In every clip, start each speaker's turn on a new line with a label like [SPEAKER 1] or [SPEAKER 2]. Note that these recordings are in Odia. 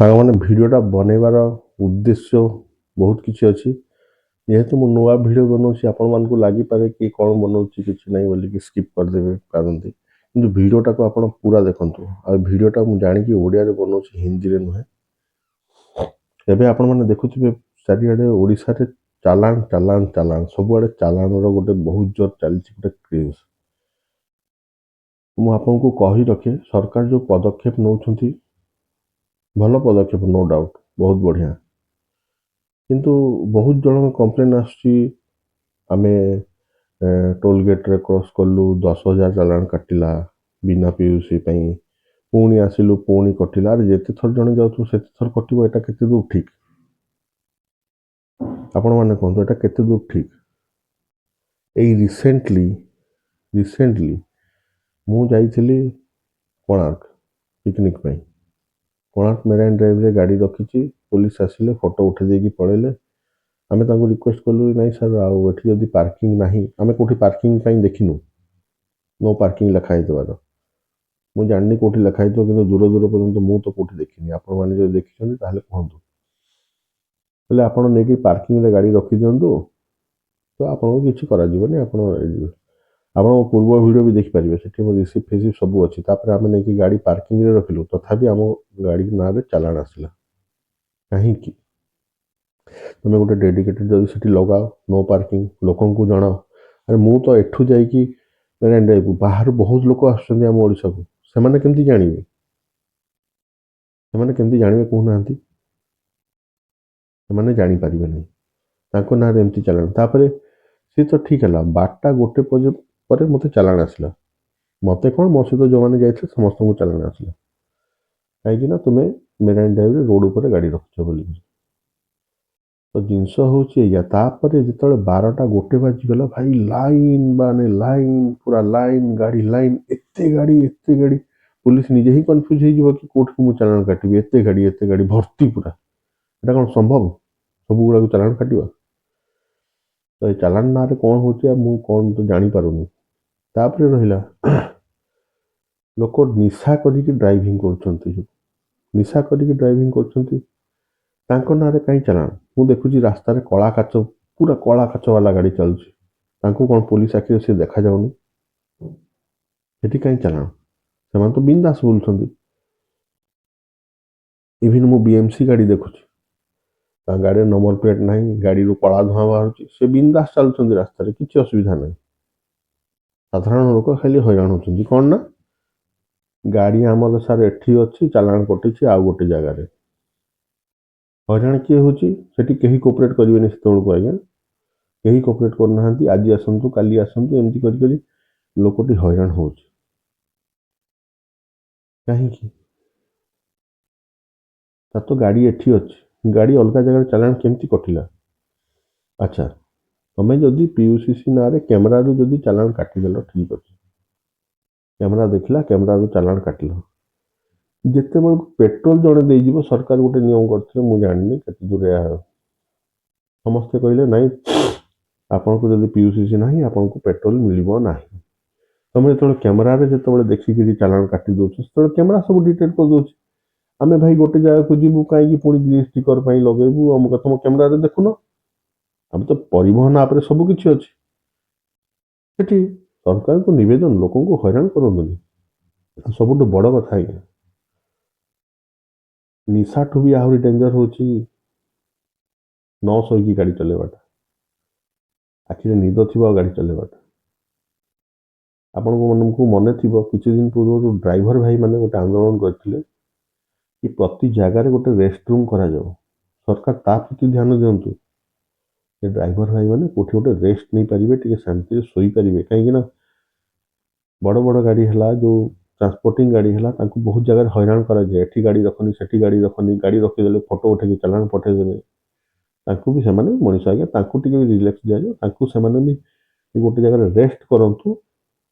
[SPEAKER 1] ସାଙ୍ଗମାନେ ଭିଡ଼ିଓଟା ବନେଇବାର ଉଦ୍ଦେଶ୍ୟ ବହୁତ କିଛି ଅଛି। ଯେହେତୁ ମୁଁ ନୂଆ ଭିଡ଼ିଓ ବନାଉଛି ଆପଣମାନଙ୍କୁ ଲାଗିପାରେ କି କ'ଣ ବନାଉଛି କିଛି ନାହିଁ ବୋଲିକି ସ୍କିପ୍ କରିଦେବେ ପାରନ୍ତି, କିନ୍ତୁ ଭିଡ଼ିଓଟାକୁ ଆପଣ ପୁରା ଦେଖନ୍ତୁ। ଆଉ ଭିଡ଼ିଓଟା ମୁଁ ଜାଣିକି ଓଡ଼ିଆରେ ବନାଉଛି, ହିନ୍ଦୀରେ ନୁହେଁ। ଏବେ ଆପଣମାନେ ଦେଖୁଥିବେ ଚାରିଆଡ଼େ ଓଡ଼ିଶାରେ ଚାଲାଣ ଚାଲାଣ ଚାଲାଣ, ସବୁଆଡ଼େ ଚାଲାଣର ଗୋଟେ ବହୁତ ଜୋର ଚାଲିଛି ଗୋଟେ କ୍ରେଜ୍। ମୁଁ ଆପଣଙ୍କୁ କହି ରଖେ, ସରକାର ଯେଉଁ ପଦକ୍ଷେପ ନେଉଛନ୍ତି ଭଲ ପଦକ୍ଷେପ, ନୋ ଡାଉଟ୍, ବହୁତ ବଢ଼ିଆ। କିନ୍ତୁ ବହୁତ ଜଣଙ୍କ କମ୍ପ୍ଲେନ୍ ଆସୁଛି, ଆମେ ଟୋଲ୍ ଗେଟ୍ରେ କ୍ରସ୍ କଲୁ 10,000 ଚାଲାଣ କାଟିଲା ବିନା PUC ପାଇଁ, ପୁଣି ଆସିଲୁ ପୁଣି କଟିଲା। ଆରେ ଯେତେ ଥର ଜଣେ ଯାଉଥିବ ସେତେ ଥର କଟିବ, ଏଇଟା କେତେ ଦୂର ଠିକ୍? ଆପଣମାନେ କୁହନ୍ତୁ, ଏଇଟା କେତେ ଦୂର ଠିକ୍? ଏଇ ରିସେଣ୍ଟଲି ମୁଁ ଯାଇଥିଲି କୋଣାର୍କ ପିକନିକ୍ ପାଇଁ। କୋଣାର୍କ ମେରାଇନ୍ ଡ୍ରାଇଭ୍ରେ ଗାଡ଼ି ରଖିଛି, ପୋଲିସ ଆସିଲେ ଫଟୋ ଉଠେଇ ଦେଇକି ପଳେଇଲେ। ଆମେ ତାଙ୍କୁ ରିକ୍ୱେଷ୍ଟ କଲୁ, ନାଇଁ ସାର୍, ଆଉ ଏଠି ଯଦି ପାର୍କିଂ ନାହିଁ, ଆମେ କେଉଁଠି ପାର୍କିଂ ପାଇଁ ଦେଖିନୁ, ନୋ ପାର୍କିଂ ଲେଖା ହେଇଥିବାର। ମୁଁ ଜାଣିନି କେଉଁଠି ଲେଖା ହେଇଥିବ, କିନ୍ତୁ ଦୂର ପର୍ଯ୍ୟନ୍ତ ମୁଁ ତ କେଉଁଠି ଦେଖିନି। ଆପଣମାନେ ଯଦି ଦେଖିଛନ୍ତି ତାହେଲେ କୁହନ୍ତୁ। ହେଲେ ଆପଣ ନେଇକି ପାର୍କିଂରେ ଗାଡ଼ି ରଖିଦିଅନ୍ତୁ, ତ ଆପଣଙ୍କୁ କିଛି କରାଯିବନି। ଆପଣ ପୂର୍ବ ଭିଡ଼ିଓ ବି ଦେଖିପାରିବେ, ସେଠି ମୋ ରିସିପ୍ଟ ଫିସିପ୍ଟ ସବୁ ଅଛି। ତାପରେ ଆମେ ନେଇକି ଗାଡ଼ି ପାର୍କିଂରେ ରଖିଲୁ, ତଥାପି ଆମ ଗାଡ଼ି ନାଁରେ ଚାଲାଣ ଆସିଲା। କାହିଁକି? ତୁମେ ଗୋଟେ ଡେଡିକେଟେଡ୍ ଯଦି ସେଠି ଲଗାଅ, ନୋ ପାର୍କିଂ, ଲୋକଙ୍କୁ ଜଣାଅ। ଆରେ ମୁଁ ତ ଏଠୁ ଯାଇକି ମେରାଇନ୍ ଡ୍ରାଇଭ୍, ବାହାରୁ ବହୁତ ଲୋକ ଆସୁଛନ୍ତି ଆମ ଓଡ଼ିଶାକୁ, ସେମାନେ କେମିତି ଜାଣିବେ? କହୁନାହାନ୍ତି? ସେମାନେ ଜାଣିପାରିବେନି, ତାଙ୍କ ନାଁରେ ଏମିତି ଚାଲାଣ। ତାପରେ ସେ ତ ଠିକ୍ ହେଲା, 12ଟା 1 ପରେ ମୋତେ ଚାଲାଣ ଆସିଲା। ମୋତେ କ'ଣ, ମୋ ସହିତ ଯେଉଁମାନେ ଯାଇଥିଲେ ସମସ୍ତଙ୍କୁ ଚାଲାଣ ଆସିଲା। କାହିଁକି ନା ତୁମେ ମେରାଇନ୍ ଡ୍ରାଇଭ୍ରେ ରୋଡ଼ ଉପରେ ଗାଡ଼ି ରଖୁଛ ବୋଲିକି। ତ ଜିନିଷ ହେଉଛି ଏଇଆ। ତାପରେ ଯେତେବେଳେ 12ଟା 1 ବାଜିଗଲା, ଭାଇ ଲାଇନ୍ ମାନେ ଲାଇନ୍, ପୁରା ଲାଇନ୍, ଗାଡ଼ି ଲାଇନ୍, ଏତେ ଗାଡ଼ି। ପୁଲିସ ନିଜେ ହିଁ କନଫ୍ୟୁଜ୍ ହେଇଯିବ କି କେଉଁଠିକୁ ମୁଁ ଚାଲାଣ କାଟିବି। ଏତେ ଗାଡ଼ି ଭର୍ତ୍ତି ପୁରା। ଏଇଟା କ'ଣ ସମ୍ଭବ ସବୁଗୁଡ଼ାକୁ ଚାଲାଣ କାଟିବା? ତ ଏ ଚାଲାଣ ନାଁରେ କ'ଣ ହେଉଛି, ମୁଁ କ'ଣ ତ ଜାଣିପାରୁନି। ତାପରେ ରହିଲା, ଲୋକ ନିଶା କରିକି ଡ୍ରାଇଭିଂ କରୁଛନ୍ତି, ତାଙ୍କ ନାଁରେ କାହିଁ ଚାଲାଣ? ମୁଁ ଦେଖୁଛି ରାସ୍ତାରେ ପୁରା କଳା କାଚ ବାଲା ଗାଡ଼ି ଚାଲୁଛି, ତାଙ୍କୁ କ'ଣ ପୋଲିସ ଆଖିରେ ସେ ଦେଖାଯାଉନି? ସେଠି କାହିଁ ଚାଲାଣ? ସେମାନେ ତ ବିନ୍ଦାସ ବୁଲୁଛନ୍ତି। ଇଭିନ୍ ମୁଁ BMC ଗାଡ଼ି ଦେଖୁଛି, ତା ଗାଡ଼ିରେ ନମ୍ବର ପ୍ଲେଟ୍ ନାହିଁ, ଗାଡ଼ିରୁ କଳା ଧୂଆଁ ବାହାରୁଛି, ସେ ବିନ୍ଦାସ ଚାଲୁଛନ୍ତି ରାସ୍ତାରେ, କିଛି ଅସୁବିଧା ନାହିଁ। ସାଧାରଣ ଲୋକ ଖାଲି ହଇରାଣ ହେଉଛନ୍ତି। କ'ଣ ନା, ଗାଡ଼ି ଆମର ସାର୍ ଏଠି ଅଛି, ଚାଲାଣ କଟିଛି ଆଉ ଗୋଟେ ଜାଗାରେ। ହଇରାଣ କିଏ ହେଉଛି? ସେଠି କେହି କୋପରେଟ୍ କରିବେନି ସେତେବେଳକୁ। ଆଜ୍ଞା, କେହି କୋପରେଟ୍ କରୁନାହାନ୍ତି। ଆଜି ଆସନ୍ତୁ, କାଲି ଆସନ୍ତୁ, ଏମିତି କରି ଲୋକଟି ହଇରାଣ ହେଉଛି। କାହିଁକି? ତାର ତ ଗାଡ଼ି ଏଠି ଅଛି, ଗାଡ଼ି ଅଲଗା ଜାଗାରେ ଚାଲାଣ କେମିତି କଟିଲା? ଆଚ୍ଛା, ତମେ ଯଦି PUCC ନାଁରେ କ୍ୟାମେରାରୁ ଯଦି ଚାଲାଣ କାଟିଦେଲ, ଠିକ୍ ଅଛି, କ୍ୟାମେରା ଦେଖିଲା, କ୍ୟାମେରାରୁ ଚାଲାଣ କାଟିଲ। ଯେତେବେଳକୁ ପେଟ୍ରୋଲ ଜଣେ ଦେଇଯିବ, ସରକାର ଗୋଟେ ନିୟମ କରିଥିଲେ, ମୁଁ ଜାଣିନି କେତେ ଦୂର ଏହା, ସମସ୍ତେ କହିଲେ ନାଇଁ, ଆପଣଙ୍କୁ ଯଦି PUCC ନାହିଁ, ଆପଣଙ୍କୁ ପେଟ୍ରୋଲ ମିଳିବ ନାହିଁ। ତମେ ଯେତେବେଳେ ଦେଖିକିରି ଚାଲାଣ କାଟି ଦେଉଛ, ସେତେବେଳେ କ୍ୟାମେରା ସବୁ ଡିଟେକ୍ଟ କରିଦେଉଛି। ଆମେ ଭାଇ ଗୋଟେ ଜାଗାକୁ ଯିବୁ, କାହିଁକି ପୁଣି ଗ୍ରୀନ୍ ଷ୍ଟିକର ପାଇଁ ଲଗେଇବୁ, ତମ କ୍ୟାମେରାରେ ଦେଖୁନ? ଆମେ ତ ପରିବହନ ଆପରେ ସବୁ କିଛି ଅଛି। ସେଠି ସରକାରଙ୍କୁ ନିବେଦନ, ଲୋକଙ୍କୁ ହଇରାଣ କରନ୍ତୁନି। ସବୁଠୁ ବଡ଼ କଥା ଆଜ୍ଞା, ନିଶାଠୁ ବି ଆହୁରି ଡେଞ୍ଜର ହେଉଛି ନ ଶୋଇକି ଗାଡ଼ି ଚଲେଇବାଟା, ଆଖିରେ ନିଦ ଥିବ ଗାଡ଼ି ଚଲେଇବାଟା। ଆପଣଙ୍କୁ ମନେ ଥିବ, କିଛି ଦିନ ପୂର୍ବରୁ ଡ୍ରାଇଭର ଭାଇମାନେ ଗୋଟେ ଆନ୍ଦୋଳନ କରିଥିଲେ କି ପ୍ରତି ଜାଗାରେ ଗୋଟେ ରେଷ୍ଟରୁମ୍ କରାଯାଉ। ସରକାର ତା ପ୍ରତି ଧ୍ୟାନ ଦିଅନ୍ତୁ। ସେ ଡ୍ରାଇଭର ଭାଇମାନେ କେଉଁଠି ଗୋଟେ ରେଷ୍ଟ ନେଇପାରିବେ, ଟିକେ ଶାନ୍ତିରେ ଶୋଇପାରିବେ। କାହିଁକି ନା ବଡ଼ ବଡ଼ ଗାଡ଼ି ହେଲା, ଯେଉଁ ଟ୍ରାନ୍ସପୋର୍ଟିଂ ଗାଡ଼ି ହେଲା, ତାଙ୍କୁ ବହୁତ ଜାଗାରେ ହଇରାଣ କରାଯାଏ। ଏଠି ଗାଡ଼ି ରଖନି, ସେଠି ଗାଡ଼ି ରଖନି, ଗାଡ଼ି ରଖିଦେଲେ ଫଟୋ ଉଠେଇକି ଚାଲାଣ ପଠାଇଦେବେ। ତାଙ୍କୁ ବି ସେମାନେ ମଣିଷ ଆଜ୍ଞା, ତାଙ୍କୁ ଟିକେ ରିଲାକ୍ସ ଦିଆଯାଉ, ତାଙ୍କୁ ସେମାନେ ବି ଗୋଟେ ଜାଗାରେ ରେଷ୍ଟ କରନ୍ତୁ,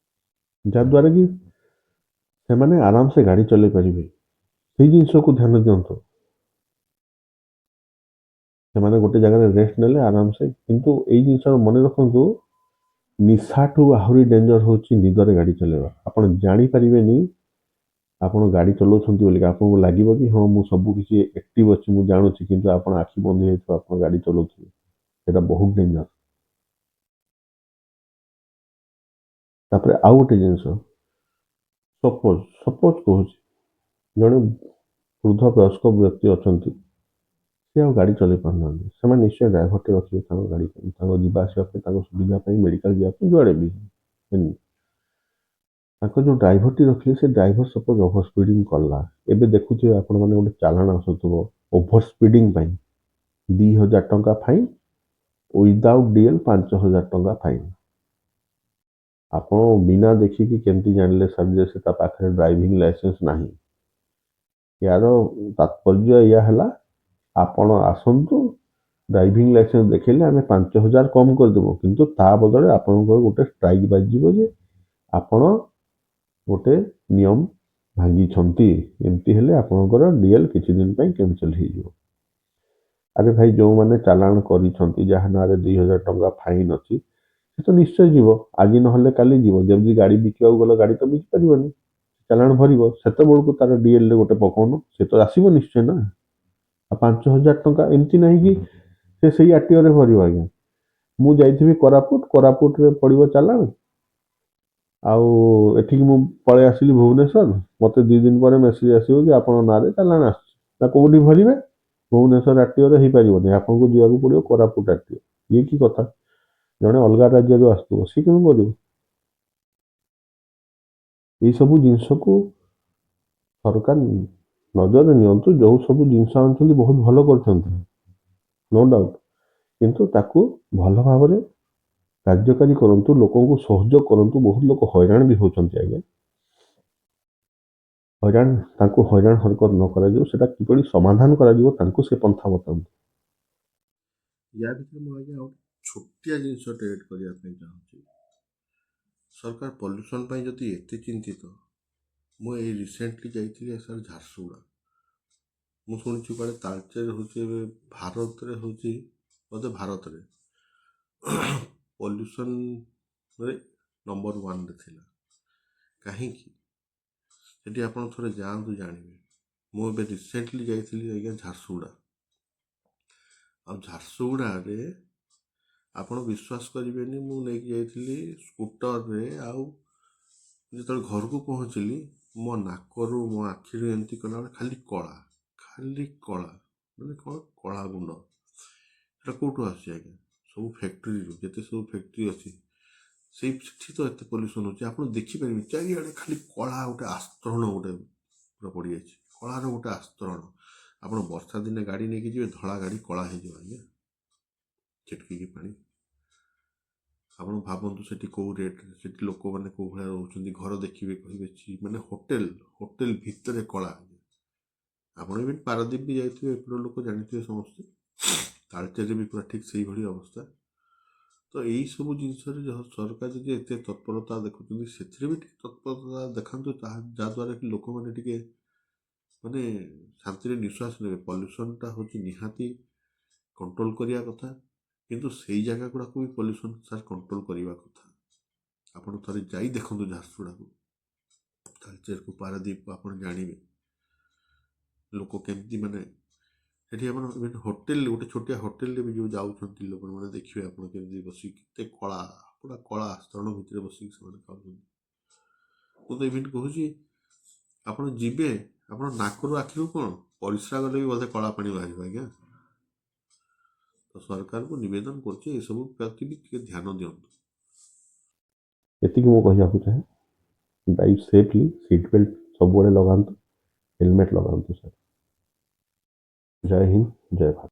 [SPEAKER 1] ଯାହାଦ୍ୱାରା କି ସେମାନେ ଆରାମସେ ଗାଡ଼ି ଚଲେଇ ପାରିବେ। ସେଇ ଜିନିଷକୁ ଧ୍ୟାନ ଦିଅନ୍ତୁ। ସେମାନେ ଗୋଟେ ଜାଗାରେ ରେଷ୍ଟ ନେଲେ ଆରାମସେ। କିନ୍ତୁ ଏଇ ଜିନିଷ ମନେ ରଖନ୍ତୁ, ନିଶାଠୁ ଆହୁରି ଡେଞ୍ଜର ହେଉଛି ନିଦରେ ଗାଡ଼ି ଚଲେଇବା। ଆପଣ ଜାଣିପାରିବେନି ଆପଣ ଗାଡ଼ି ଚଲାଉଛନ୍ତି ବୋଲି ଆପଣଙ୍କୁ ଲାଗିବ କି ହଁ ମୁଁ ସବୁ କିଛି ଆକ୍ଟିଭ୍ ଅଛି ମୁଁ ଜାଣୁଛି, କିନ୍ତୁ ଆପଣ ଆଖି ବନ୍ଦ ହେଇଯାଇଥିବ ଆପଣ ଗାଡ଼ି ଚଲାଉଥିବେ। ସେଇଟା ବହୁତ ଡେଞ୍ଜର। ତାପରେ ଆଉ ଗୋଟେ ଜିନିଷ, ସପୋଜ କହୁଛି, ଜଣେ ବୃଦ୍ଧ ବୟସ୍କ ବ୍ୟକ୍ତି ଅଛନ୍ତି, ସେ ଆଉ ଗାଡ଼ି ଚଲାଇ ପାରୁନାହାନ୍ତି, ସେମାନେ ନିଶ୍ଚୟ ଡ୍ରାଇଭରଟେ ରଖିବେ ତାଙ୍କ ଗାଡ଼ି ପାଇଁ, ତାଙ୍କ ଯିବା ଆସିବା ପାଇଁ, ତାଙ୍କ ସୁବିଧା ପାଇଁ, ମେଡ଼ିକାଲ ଯିବା ପାଇଁ, ଯୁଆଡ଼େ ବି। ତାଙ୍କ ଯେଉଁ ଡ୍ରାଇଭରଟି ରଖିଲେ ସେ ଡ୍ରାଇଭର ସପୋଜ ଓଭର ସ୍ପିଡ଼ିଂ କଲା, ଏବେ ଦେଖୁଥିବେ ଆପଣମାନେ ଗୋଟେ ଚାଲାଣ ଆସୁଥିବ ଓଭର ସ୍ପିଡ଼ିଂ ପାଇଁ 2,000 ଟଙ୍କା ଫାଇନ୍, ୱିଦାଉଟ୍ ଡିଏଲ୍ 5,000 ଟଙ୍କା ଫାଇନ୍। ଆପଣ ବିନା ଦେଖିକି କେମିତି ଜାଣିଲେ ସାର୍ ଯେ ସେ ତା ପାଖରେ ଡ୍ରାଇଭିଂ ଲାଇସେନ୍ସ ନାହିଁ? ୟାର ତାତ୍ପର୍ଯ୍ୟ ଏଇଆ ହେଲା, ଆପଣ ଆସନ୍ତୁ, ଡ୍ରାଇଭିଂ ଲାଇସେନ୍ସ ଦେଖେଇଲେ ଆମେ 5,000 କମ୍ କରିଦେବୁ, କିନ୍ତୁ ତା ବଦଳରେ ଆପଣଙ୍କର ଗୋଟେ ଷ୍ଟ୍ରାଇକ୍ ବାଜିଯିବ ଯେ ଆପଣ ଗୋଟେ ନିୟମ ଭାଙ୍ଗିଛନ୍ତି। ଏମିତି ହେଲେ ଆପଣଙ୍କର ଡିଏଲ୍ କିଛି ଦିନ ପାଇଁ କ୍ୟାନସେଲ୍ ହେଇଯିବ। ଆରେ ଭାଇ, ଯେଉଁମାନେ ଚାଲାଣ କରିଛନ୍ତି, ଯାହା ନାଁରେ 2,000 ଟଙ୍କା ଫାଇନ୍ ଅଛି, ସେ ତ ନିଶ୍ଚୟ ଯିବ, ଆଜି ନହେଲେ କାଲି ଯିବ। ଯେମିତି ଗାଡ଼ି ବିକିବାକୁ ଗଲେ ଗାଡ଼ି ତ ବିକି ପାରିବନି, ଚାଲାଣ ଭରିବ, ସେତେବେଳକୁ ତାର ଡିଏଲ୍ରେ ଗୋଟେ ପକାଉନ, ସେ ତ ଆସିବ ନିଶ୍ଚୟ ନା। ଆଉ 5,000 ଟଙ୍କା ଏମିତି ନାହିଁ କି ସେ ସେଇ ଆର୍ଟିଓରେ ଭରିବ। ଆଜ୍ଞା, ମୁଁ ଯାଇଥିବି କୋରାପୁଟରେ ପଡ଼ିବ ଚାଲାଣ, ଆଉ ଏଠିକି ମୁଁ ପଳେଇ ଆସିଲି ଭୁବନେଶ୍ୱର, ମୋତେ 2 ଦିନ ପରେ ମେସେଜ ଆସିବ କି ଆପଣଙ୍କ ନାଁରେ ଚାଲାଣ ଆସୁଛି। ନା କୋଉଠି ଭରିବେ? ଭୁବନେଶ୍ୱର ଆର୍ଟିଓରେ ହେଇପାରିବନି, ଆପଣଙ୍କୁ ଯିବାକୁ ପଡ଼ିବ କୋରାପୁଟ ଆର୍ଟିଓ। ଇଏ କି କଥା? ଜଣେ ଅଲଗା ରାଜ୍ୟରୁ ଆସୁଥିବ, ସିଏ କେମିତି କରିବ? ଏଇସବୁ ଜିନିଷକୁ ସରକାର ନଜରରେ ନିଅନ୍ତୁ। ଯେଉଁ ସବୁ ଜିନିଷ ଆଣୁଛନ୍ତି ବହୁତ ଭଲ କରୁଛନ୍ତି, ନୋ ଡାଉଟ୍, କିନ୍ତୁ ତାକୁ ଭଲ ଭାବରେ କାର୍ଯ୍ୟକାରୀ କରନ୍ତୁ, ଲୋକଙ୍କୁ ସହଯୋଗ କରନ୍ତୁ। ବହୁତ ଲୋକ ହଇରାଣ ବି ହେଉଛନ୍ତି ଆଜ୍ଞା। ତାଙ୍କୁ ହଇରାଣ ହରକତ ନ କରାଯିବ, ସେଟା କିଭଳି ସମାଧାନ କରାଯିବ ତାଙ୍କୁ ସେ ପନ୍ଥା ବତାନ୍ତୁ। ୟା ଭିତରେ ମୁଁ ଆଜ୍ଞା ଆଉ ଛୋଟିଆ ଜିନିଷଟେ ଏଡ୍ କରିବା ପାଇଁ ଚାହୁଁଛି। ସରକାର ପଲ୍ୟୁସନ୍ ପାଇଁ ଯଦି ଏତେ ଚିନ୍ତିତ, ମୁଁ ଏଇ ରିସେଣ୍ଟଲି ଯାଇଥିଲି ସାର୍ ଝାରସୁଗୁଡ଼ା। ମୁଁ ଶୁଣିଛି କୁଆଡ଼େ ତାଳଚେର ହେଉଛି ଏବେ ଭାରତରେ ହେଉଛି, ବୋଧେ ଭାରତରେ ପଲ୍ୟୁସନ୍ରେ ନମ୍ବର 1ରେ ଥିଲା। କାହିଁକି? ସେଠି ଆପଣ ଥରେ ଯାଆନ୍ତୁ, ଜାଣିବେ। ମୁଁ ଏବେ ରିସେଣ୍ଟଲି ଯାଇଥିଲି ଆଜ୍ଞା ଝାରସୁଗୁଡ଼ା, ଆଉ ଝାରସୁଗୁଡ଼ାରେ ଆପଣ ବିଶ୍ୱାସ କରିବେନି, ମୁଁ ନେଇକି ଯାଇଥିଲି ସ୍କୁଟରରେ, ଆଉ ଯେତେବେଳେ ଘରକୁ ପହଞ୍ଚିଲି ମୋ ନାକରୁ ମୋ ଆଖିରୁ ଏମିତି କଲାବେଳେ ଖାଲି କଳା, ମାନେ କ'ଣ କଳା ଗୁଣ୍ଡ। ସେଟା କେଉଁଠୁ ଆସୁଛି ଆଜ୍ଞା? ସବୁ ଫ୍ୟାକ୍ଟ୍ରିରୁ, ଯେତେ ସବୁ ଫ୍ୟାକ୍ଟ୍ରି ଅଛି ସେଠି ତ ଏତେ ପଲ୍ୟୁସନ୍ ହେଉଛି, ଆପଣ ଦେଖିପାରିବେ ଚାରିଆଡ଼େ ଖାଲି କଳା ଗୋଟେ ଆସ୍ତରଣ ଗୋଟେ ପୁରା ପଡ଼ିଯାଇଛି, କଳାର ଗୋଟେ ଆସ୍ତରଣ। ଆପଣ ବର୍ଷା ଦିନେ ଗାଡ଼ି ନେଇକି ଯିବେ, ଧଳା ଗାଡ଼ି କଳା ହେଇଯିବ ଆଜ୍ଞା, ଛିଟକିକି ପାଣି। ଆପଣ ଭାବନ୍ତୁ ସେଠି କେଉଁ ରେଟ୍ରେ, ସେଠି ଲୋକମାନେ କେଉଁ ଭଳିଆ ରହୁଛନ୍ତି। ଘର ଦେଖିବେ କହିବେ ମାନେ ହୋଟେଲ ଭିତରେ କଳା। ଆପଣ ବି ପାରାଦ୍ୱୀପ ବି ଯାଇଥିବେ, ଏପଟ ଲୋକ ଜାଣିଥିବେ ସମସ୍ତେ, ତାଳଚେରରେ ବି ପୁରା ଠିକ୍ ସେଇଭଳି ଅବସ୍ଥା। ତ ଏଇସବୁ ଜିନିଷରେ ସରକାର ଯଦି ଏତେ ତତ୍ପରତା ଦେଖୁଛନ୍ତି, ସେଥିରେ ବି ଟିକେ ତତ୍ପରତା ଦେଖାନ୍ତୁ, ଯାହାଦ୍ୱାରା କି ଲୋକମାନେ ଟିକେ ମାନେ ଶାନ୍ତିରେ ନିଶ୍ୱାସ ନେବେ। ପଲ୍ୟୁସନ୍ଟା ହେଉଛି ନିହାତି କଣ୍ଟ୍ରୋଲ କରିବା କଥା, କିନ୍ତୁ ସେଇ ଜାଗା ଗୁଡ଼ାକୁ ବି ପଲ୍ୟୁସନ୍ ସାର୍ କଣ୍ଟ୍ରୋଲ କରିବା କଥା। ଆପଣ ଥରେ ଯାଇ ଦେଖନ୍ତୁ ଝାରସୁଗୁଡ଼ାକୁ, ତାଳଚେରକୁ, ପାରାଦ୍ୱୀପକୁ, ଆପଣ ଜାଣିବେ ଲୋକ କେମିତି, ମାନେ ସେଠି ଆପଣ ହୋଟେଲ, ଗୋଟେ ଛୋଟିଆ ହୋଟେଲରେ ବି ଯେଉଁ ଯାଉଛନ୍ତି ଲୋକମାନେ, ଦେଖିବେ ଆପଣ କେମିତି ବସିକି, କେତେ ପୁରା କଳା ଆସ୍ତରଣ ଭିତରେ ବସିକି ସେମାନେ ଖାଉଛନ୍ତି। ମୁଁ ତ ଏମିତି କହୁଛି, ଆପଣ ଯିବେ, ଆପଣ ନାକରୁ ଆଖିରୁ କ'ଣ ପରିସ୍ରା ଗଲେ ବି ବୋଧେ କଳା ପାଣି ବାହାରିବ ଆଜ୍ଞା। ତ ସରକାରଙ୍କୁ ନିବେଦନ କରୁଛି, ଏସବୁ ପ୍ରତି ବି ଟିକେ ଧ୍ୟାନ ଦିଅନ୍ତୁ। ଏତିକି ମୁଁ କହିବାକୁ ଚାହେଁ। ଡ୍ରାଇଭ୍ ସେଫଲି, ସିଟ୍ ବେଲ୍ଟ ସବୁବେଳେ ଲଗାନ୍ତୁ, ହେଲମେଟ୍ ଲଗାନ୍ତୁ ସାର୍। ଜୟ ହିନ୍ଦ, ଜୟ ଭାରତ।